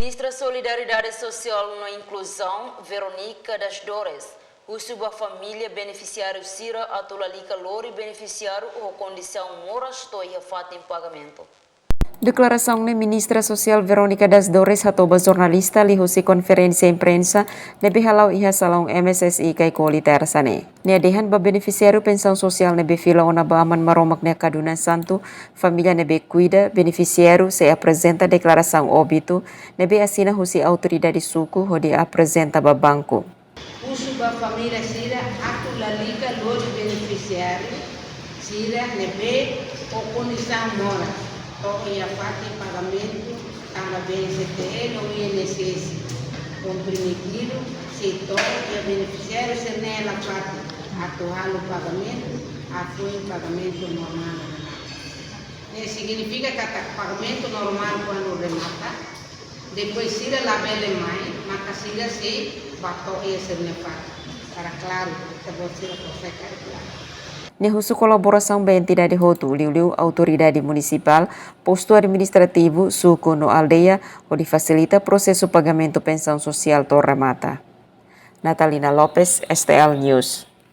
Ministra Solidariedade Social e Inclusão, Verônica das Dores, o sua família beneficiário Sira Atulalika Lori beneficiário ou condição moras toia fato em pagamento. Declaração da Ministra Social Verônica das Dores hatoba jornalista lihusi konferensi imprensa nebe halau iha salong MSSI kai kualiter sane. Nedehan ba beneficiário pensão social nebe fila ona ba aman maromak ne Kaduna Santo, família nebe cuida, beneficiário se apresenta declaração óbito, nebe assina husi autoridade suku hodi apresenta ba banco. Uso ba família Sira Atulalika Lori beneficiário Sira nebe o condição mora. Ia fazer pagamento também CTL ou INSS comprometido, setor e beneficiário se nela parte atuar o pagamento, foi pagamento normal. Significa que o pagamento normal quando remata, depois se lá bele mais, mas se se bato ia ser nefado. Para claro, que você consegue calcular. Nehusu kolaboração bem entidade hotu, liu autoridade municipal, posto administrativo, suku no aldeia, onde facilita processo pagamento pensão social Torre Mata. Natalina Lopes, STL News.